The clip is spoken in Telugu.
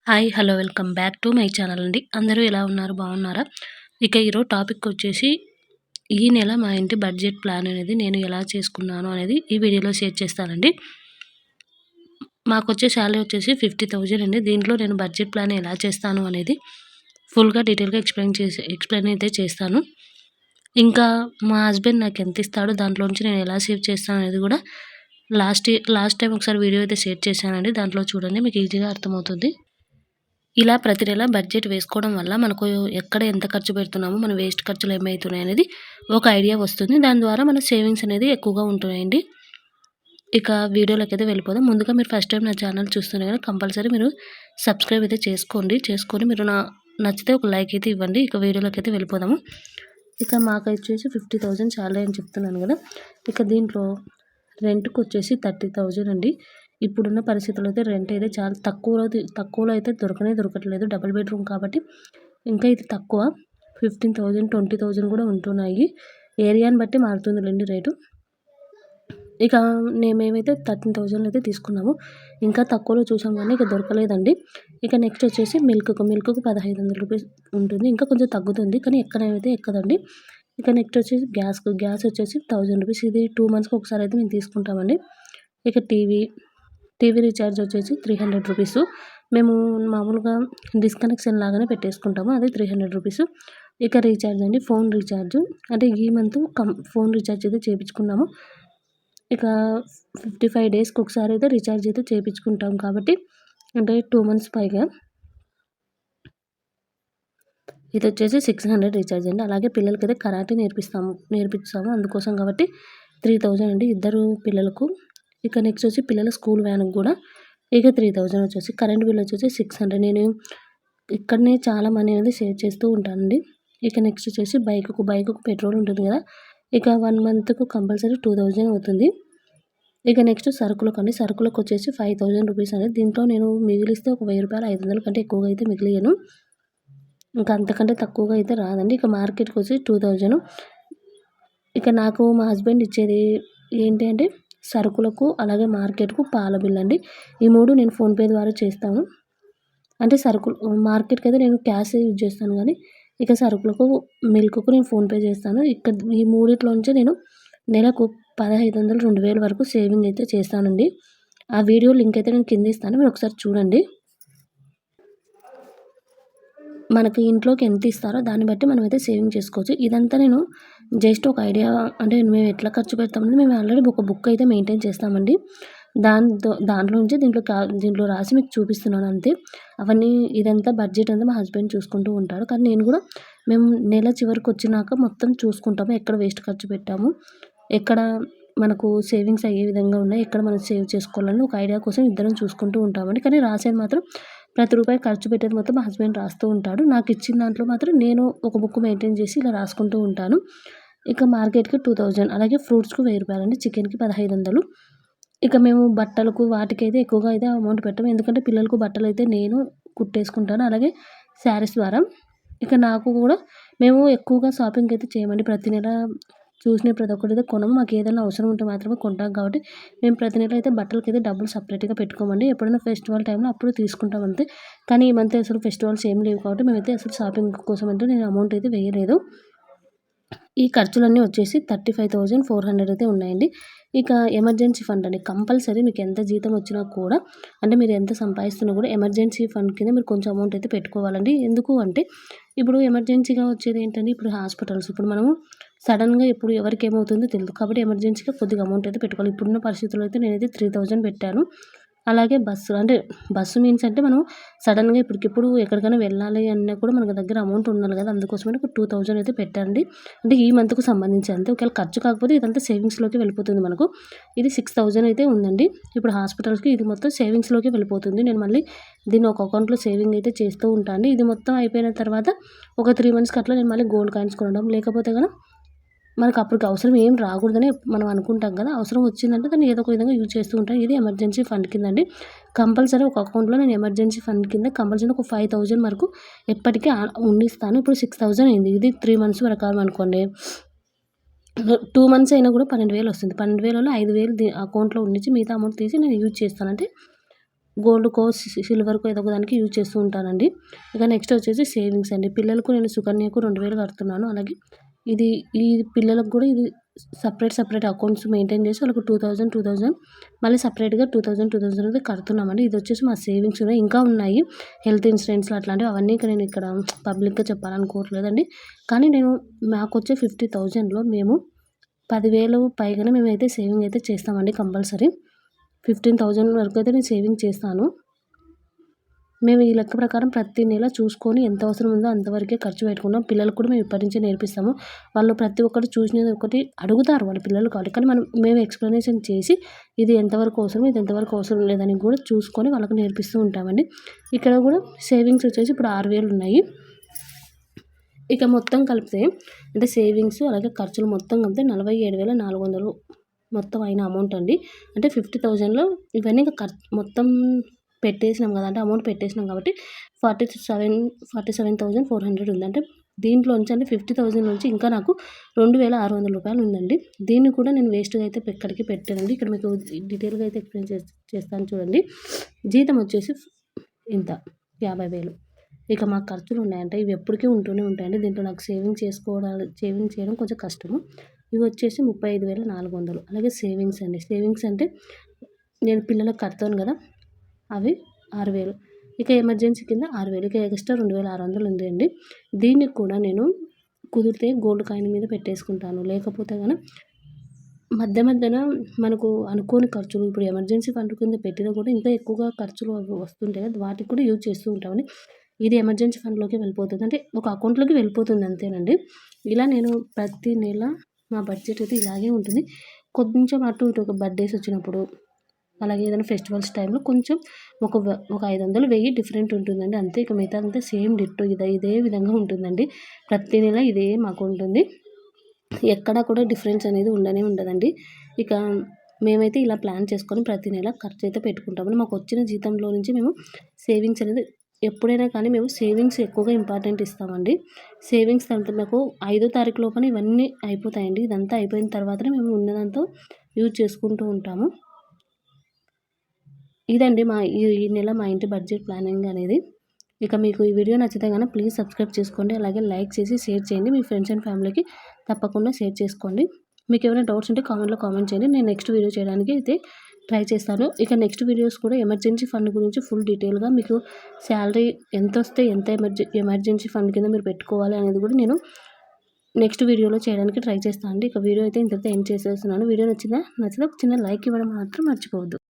Hi! Hello! Welcome back to my channel అండి. అందరూ ఎలా ఉన్నారు? బాగున్నారా? ఇక ఈరోజు టాపిక్ వచ్చేసి ఈ నెల మా ఇంటి బడ్జెట్ ప్లాన్ అనేది నేను ఎలా చేసుకున్నాను అనేది ఈ వీడియోలో షేర్ చేస్తానండి. మాకొచ్చే శాలరీ వచ్చేసి 50,000 అండి. దీంట్లో నేను బడ్జెట్ ప్లాన్ ఎలా చేస్తాను అనేది ఫుల్‌గా డీటెయిల్‌గా ఎక్స్‌ప్లెయిన్ అయితే చేస్తాను. ఇంకా మా హస్బెండ్ నాకు ఎంత ఇస్తాడో దాంట్లోంచి నేను ఎలా సేవ్ చేస్తాను అనేది కూడా లాస్ట్ టైం ఒకసారి వీడియో అయితే షేర్ చేశానండి. దాంట్లో చూడండి, మీకు ఈజీగా అర్థమవుతుంది. ఇలా ప్రతి నెల బడ్జెట్ వేసుకోవడం వల్ల మనకు ఎక్కడ ఎంత ఖర్చు పెడుతున్నామో, మన వేస్ట్ ఖర్చులు ఏమవుతున్నాయి అనేది ఒక ఐడియా వస్తుంది. దాని ద్వారా మన సేవింగ్స్ అనేది ఎక్కువగా ఉంటున్నాయండి. ఇక వీడియోలోకి వెళ్ళిపోదాం. ముందుగా మీరు ఫస్ట్ టైం నా ఛానల్ చూస్తున్నారు కదా, కంపల్సరీ మీరు సబ్స్క్రైబ్ అయితే చేసుకొని మీరు నచ్చితే ఒక లైక్ అయితే ఇవ్వండి. ఇక వీడియోలోకి అయితే వెళ్ళిపోదాము. ఇక మాకొచ్చేసి 50,000 శాలరీ అని చెప్తున్నాను కదా. ఇక దీంట్లో రెంట్‌కి వచ్చేసి 30,000 అండి. ఇప్పుడున్న పరిస్థితుల్లో అయితే రెంట్ అయితే చాలా తక్కువలో అయితే దొరకట్లేదు. డబుల్ బెడ్‌రూమ్ కాబట్టి ఇంకా ఇది తక్కువ. 15,000, 20,000 కూడా ఉంటున్నాయి. ఏరియాని బట్టి మారుతుందిలెండి రేటు. ఇక మేమైతే 13,000 అయితే తీసుకున్నాము. ఇంకా తక్కువలో చూసాం కానీ ఇక దొరకలేదండి. ఇక నెక్స్ట్ వచ్చేసి మిల్క్‌కు 1,500 రూపీస్ ఉంటుంది. ఇంకా కొంచెం తగ్గుతుంది కానీ ఎక్కనైతే ఎక్కదండి. ఇక నెక్స్ట్ వచ్చేసి గ్యాస్ వచ్చేసి 1,000 రూపీస్. ఇది 2 మంత్స్‌కి ఒకసారి అయితే మేము తీసుకుంటామండి. ఇక టీవీ రీఛార్జ్ వచ్చేసి 300 రూపీసు. మేము మామూలుగా డిస్కనెక్షన్ లాగానే పెట్టేసుకుంటాము. అది 300 రూపీసు. ఇక రీఛార్జ్ అండి, ఫోన్ రీఛార్జ్ అంటే ఈ మంత్ ఫోన్ రీఛార్జ్ అయితే చేపించుకున్నాము. ఇక 55 డేస్‌కి ఒకసారి అయితే రీఛార్జ్ అయితే చేపించుకుంటాం కాబట్టి, అంటే 2 మంత్స్ పైగా. ఇదొచ్చేసి 600 రీఛార్జ్ అండి. అలాగే పిల్లలకైతే కరాటే నేర్పిస్తాము. అందుకోసం కాబట్టి 3,000 అండి ఇద్దరు పిల్లలకు. ఇక నెక్స్ట్ వచ్చి పిల్లల స్కూల్ వ్యాన్‌కి కూడా ఇక 3,000 వచ్చేసి. కరెంట్ బిల్ వచ్చేసి 600. నేను ఇక్కడనే చాలా మనీ అనేది సేవ్ చేస్తూ ఉంటానండి. ఇక నెక్స్ట్ వచ్చేసి బైకుకు పెట్రోల్ ఉంటుంది కదా. ఇక 1 మంత్‌కు కంపల్సరీ 2,000 అవుతుంది. ఇక నెక్స్ట్ సరుకులకు వచ్చేసి 5,000 రూపీస్ అనేది. దీంట్లో నేను మిగిలిస్తే ఒక రూ. 1,000, 500 కంటే ఎక్కువగా అయితే మిగిలియను. ఇంకా అంతకంటే తక్కువగా అయితే రాదండి. ఇక మార్కెట్‌కి వచ్చి 2,000. ఇక నాకు మా హస్బెండ్ ఇచ్చేది ఏంటి అంటే సరుకులకు, అలాగే మార్కెట్‌కు పాల బిల్ అండి. ఈ 3 నేను ఫోన్‌పే ద్వారా చేస్తాను. అంటే మార్కెట్‌కి అయితే నేను క్యాషే యూజ్ చేస్తాను కానీ, ఇక సరుకులకు, మిల్క్‌కు నేను ఫోన్‌పే చేస్తాను. ఈ మూడిట్లోంచి నేను నెలకు 1,500, 2,000 వరకు సేవింగ్ అయితే చేస్తానండి. ఆ వీడియో లింక్ అయితే నేను కింద ఇస్తాను. మీరు ఒకసారి చూడండి. మనకి ఇంట్లోకి ఎంత ఇస్తారో దాన్ని బట్టి మనమైతే సేవింగ్ చేసుకోవచ్చు. ఇదంతా నేను జస్ట్ ఒక ఐడియా, అంటే మేము ఎట్లా ఖర్చు పెడతామని మేము ఆల్రెడీ ఒక బుక్ అయితే మెయింటైన్ చేస్తామండి. దాంట్లో నుంచి దీంట్లో రాసి మీకు చూపిస్తున్నాను అంతే. ఇదంతా బడ్జెట్ అంతా మా హస్బెండ్ చూసుకుంటూ ఉంటాడు. కానీ నేను కూడా మేము నెల చివరికి వచ్చినాక మొత్తం చూసుకుంటాము. ఎక్కడ వేస్ట్ ఖర్చు పెట్టాము, ఎక్కడ మనకు సేవింగ్స్ అయ్యే విధంగా ఉన్నాయి, ఎక్కడ మనం సేవ్ చేసుకోవాలని ఒక ఐడియా కోసం ఇద్దరం చూసుకుంటూ ఉంటామండి. కానీ రాసేది మాత్రం ప్రతి రూపాయి ఖర్చు పెట్టేది మొత్తం మా హస్బెండ్ రాస్తూ ఉంటాడు. నాకు ఇచ్చిన దాంట్లో మాత్రం నేను ఒక బుక్ మెయింటైన్ చేసి ఇలా రాసుకుంటూ ఉంటాను. ఇక మార్కెట్‌కి 2,000, అలాగే ఫ్రూట్స్‌కు రూ. 1,000, చికెన్‌కి 1,500. ఇక మేము బట్టలకు వాటికైతే ఎక్కువగా అయితే అమౌంట్ పెట్టము. ఎందుకంటే పిల్లలకు బట్టలైతే నేను కుట్టేసుకుంటాను. అలాగే శారీస్ ద్వారా. ఇక నాకు కూడా మేము ఎక్కువగా షాపింగ్ అయితే చేయమండి. ప్రతి నెల చూసిన ప్రతి ఒక్కటైతే కొనము. మాకు ఏదైనా అవసరం ఉంటే మాత్రమే కొంటాం కాబట్టి మేము ప్రతి నెల అయితే బట్టలకైతే డబ్బులు సెపరేట్‌గా పెట్టుకోమండి. ఎప్పుడైనా ఫెస్టివల్ టైమ్‌లో అప్పుడు తీసుకుంటాం అంతే. కానీ ఈ మంత్ అసలు ఫెస్టివల్స్ ఏమి లేవు కాబట్టి మేమైతే అసలు షాపింగ్ కోసం అంటే నేను అమౌంట్ అయితే వేయలేదు. ఈ ఖర్చులన్నీ వచ్చేసి 35,400 అయితే ఉన్నాయండి. ఇక ఎమర్జెన్సీ ఫండ్ అండి. కంపల్సరీ మీకు ఎంత జీతం వచ్చినా కూడా, అంటే మీరు ఎంత సంపాదిస్తున్నా కూడా ఎమర్జెన్సీ ఫండ్ కింద మీరు కొంచెం అమౌంట్ అయితే పెట్టుకోవాలండి. ఎందుకు అంటే ఇప్పుడు ఎమర్జెన్సీగా వచ్చేది ఏంటంటే ఇప్పుడు హాస్పిటల్స్, ఇప్పుడు మనము సడన్‌గా ఎప్పుడు ఎవరికి ఏమవుతుందో తెలీదు. కాబట్టి ఎమర్జెన్సీగా కొద్దిగా అమౌంట్ అయితే పెట్టుకోవాలి. ఇప్పుడున్న పరిస్థితుల్లో అయితే నేనైతే 3,000 పెట్టాను. అలాగే బస్సు మీన్స్ అంటే మనం సడన్‌గా ఇప్పటికిప్పుడు ఎక్కడికైనా వెళ్ళాలి అన్నా కూడా మనకు దగ్గర అమౌంట్ ఉండాలి కదా. అందుకోసమని ఒక 2,000 అయితే పెట్టానండి. అంటే ఈ మంత్‌కు సంబంధించి అంతే. ఒకవేళ ఖర్చు కాకపోతే ఇదంతా సేవింగ్స్‌లోకి వెళ్ళిపోతుంది మనకు. ఇది 6,000 అయితే ఉందండి. ఇప్పుడు హాస్పిటల్స్‌కి ఇది మొత్తం సేవింగ్స్‌లోకి వెళ్ళిపోతుంది. నేను మళ్ళీ దీన్ని ఒక అకౌంట్‌లో సేవింగ్ అయితే చేస్తూ ఉంటా అండి. ఇది మొత్తం అయిపోయిన తర్వాత ఒక 3 మంత్స్‌కి అట్లా నేను మళ్ళీ గోల్డ్ కాయిన్స్ కొనడం, లేకపోతే గన మనకు అప్పటికి అవసరం ఏం రాకూడదని మనం అనుకుంటాం కదా. అవసరం వచ్చిందంటే దాన్ని ఏదో ఒక విధంగా యూజ్ చేస్తూ ఉంటాం. ఇది ఎమర్జెన్సీ ఫండ్ కిందండి. కంపల్సరీ ఒక అకౌంట్‌లో నేను ఎమర్జెన్సీ ఫండ్ కింద కంపల్సరీ ఒక 5,000 వరకు ఎప్పటికీ ఉండిస్తాను. ఇప్పుడు 6,000 అయింది. ఇది 3 మంత్స్ వరకు అనుకోండి. 2 మంత్స్ అయినా కూడా 12,000 వస్తుంది. 12,000లో 5,000 అకౌంట్‌లో ఉండించి మిగతా అమౌంట్ తీసి నేను యూజ్ చేస్తాను. అంటే గోల్డ్‌కో, సిల్వర్‌కో ఏదో ఒక దానికి యూజ్ చేస్తూ ఉంటానండి. ఇక నెక్స్ట్ వచ్చేసి సేవింగ్స్ అండి. పిల్లలకు నేను సుకన్యకు 2000 కడుతున్నాను. అలాగే ఇది ఈ పిల్లలకు కూడా ఇది సెపరేట్ అకౌంట్స్ మెయింటైన్ చేసి వాళ్ళకి 2000 మళ్ళీ సెపరేట్‌గా 2000 అనేది కడుతున్నామండి. ఇది వచ్చేసి మా సేవింగ్స్ ఉన్నాయి. ఇంకా ఉన్నాయి. హెల్త్ ఇన్సూరెన్స్‌లు అట్లాంటివి అవన్నీ ఇక నేను ఇక్కడ పబ్లిక్‌గా చెప్పాలనుకోవట్లేదండి. కానీ నేను మాకొచ్చే 50,000లో మేము 10,000 పైగానే మేమైతే సేవింగ్ అయితే చేస్తామండి కంపల్సరీ. 15,000 వరకు అయితే నేను సేవింగ్ చేస్తాను. మేము ఈ లెక్క ప్రకారం ప్రతి నెల చూసుకొని ఎంత అవసరం ఉందో అంతవరకే ఖర్చు పెట్టుకున్నాం. పిల్లలకు కూడా మేము ఇప్పటి నుంచే నేర్పిస్తాము. వాళ్ళు ప్రతి ఒక్కటి చూసినది ఒకటి అడుగుతారు వాళ్ళ పిల్లలు కాబట్టి. కానీ మేము ఎక్స్‌ప్లనేషన్ చేసి ఇది ఎంతవరకు అవసరం, ఇది ఎంతవరకు అవసరం లేదని కూడా చూసుకొని వాళ్ళకి నేర్పిస్తూ ఉంటామండి. ఇక్కడ కూడా సేవింగ్స్ వచ్చేసి ఇప్పుడు 6,000 ఉన్నాయి. ఇక మొత్తం కలిపితే అంటే సేవింగ్స్ అలాగే ఖర్చులు మొత్తం కలిపితే 47,400 మొత్తం అయిన అమౌంట్ అండి. అంటే 50,000లో ఇవన్నీ ఇంకా మొత్తం పెట్టేసినాం కదా! అంటే అమౌంట్ పెట్టేసినాం కాబట్టి 47,400 ఉంది. అంటే దీంట్లోంచి అంటే 50,000 నుంచి ఇంకా నాకు 2,600 ఉందండి. దీన్ని కూడా నేను వేస్ట్‌గా అయితే ఎక్కడికి పెట్టానండి. ఇక్కడ మీకు డీటెయిల్‌గా అయితే ఎక్స్‌ప్లెయిన్ చేస్తాను చూడండి. జీతం వచ్చేసి ఇంత 50,000. ఇక మాకు ఖర్చులు ఉన్నాయంటే ఇవి ఎప్పటికీ ఉంటూనే ఉంటాయండి. దీంట్లో నాకు సేవింగ్ చేయడం కొంచెం కష్టము. ఇవి వచ్చేసి 35,400 అలాగే సేవింగ్స్ అండి. సేవింగ్స్ అంటే నేను పిల్లలకు కడతాను కదా! అవి 6,000 ఇక ఎమర్జెన్సీ కింద 6,000 ఇక ఎక్స్ట్రా 2,600 ఉంది అండి. దీనికి కూడా నేను కుదిరితే గోల్డ్ కాయిన్ మీద పెట్టేసుకుంటాను. లేకపోతే గన మధ్యన మనకు అనుకోని ఖర్చులు ఇప్పుడు ఎమర్జెన్సీ ఫండ్ కింద పెట్టినా కూడా ఇంకా ఎక్కువగా ఖర్చులు అవి వస్తుంటాయి కదా! వాటికి కూడా యూజ్ చేస్తూ ఉంటామని. ఇది ఎమర్జెన్సీ ఫండ్‌లోకి వెళ్ళిపోతుంది. అంటే ఒక అకౌంట్‌లోకి వెళ్ళిపోతుంది అంతేనండి. ఇలా నేను ప్రతి నెల మా బడ్జెట్ అయితే ఇలాగే ఉంటుంది. కొంచెం అటు ఇటు ఒక బర్త్‌డేస్ వచ్చినప్పుడు అలాగే ఏదైనా ఫెస్టివల్స్ టైంలో కొంచెం ఒక 500, 1000 డిఫరెంట్ ఉంటుందండి. అంతే ఇక మిగతాదంతా సేమ్ డిట్టో ఇదే విధంగా ఉంటుందండి. ప్రతి నెల ఇదే మాకు ఉంటుంది. ఎక్కడా కూడా డిఫరెన్స్ అనేది ఉండదండి. ఇక మేమైతే ఇలా ప్లాన్ చేసుకొని ప్రతి నెల ఖర్చు అయితే పెట్టుకుంటాము. మాకు వచ్చిన జీతంలో నుంచి మేము సేవింగ్స్ అనేది ఎప్పుడైనా కానీ మేము సేవింగ్స్ ఎక్కువగా ఇంపార్టెంట్ ఇస్తామండి. సేవింగ్స్ అంటే నాకు 5వ తారీఖు లోపల ఇవన్నీ అయిపోతాయండి. ఇదంతా అయిపోయిన తర్వాతనే మేము ఉన్నదాంతో యూజ్ చేసుకుంటూ ఉంటాము. ఇదండి ఈ నెల మా ఇంటి బడ్జెట్ ప్లానింగ్ అనేది. ఇక మీకు ఈ వీడియో నచ్చితే గనక ప్లీజ్ సబ్స్క్రైబ్ చేసుకోండి. అలాగే లైక్ చేసి షేర్ చేయండి. మీ ఫ్రెండ్స్ అండ్ ఫ్యామిలీకి తప్పకుండా షేర్ చేసుకోండి. మీకు ఏమైనా డౌట్స్ ఉంటే కామెంట్‌లో కామెంట్ చేయండి. నేను నెక్స్ట్ వీడియో చేయడానికి అయితే ట్రై చేస్తాను. ఇక నెక్స్ట్ వీడియోస్ కూడా ఎమర్జెన్సీ ఫండ్ గురించి ఫుల్ డీటెయిల్‌గా మీకు శాలరీ ఎంతొస్తే ఎంత ఎమర్జెన్సీ ఫండ్ కింద మీరు పెట్టుకోవాలి అనేది కూడా నేను నెక్స్ట్ వీడియోలో చేయడానికి ట్రై చేస్తాను అండి. ఇక వీడియో అయితే ఇంతటితో ఎండ్ చేసేస్తున్నాను. వీడియో నచ్చితే ఒక చిన్న లైక్ ఇవ్వడం మాత్రం మర్చిపోవద్దు.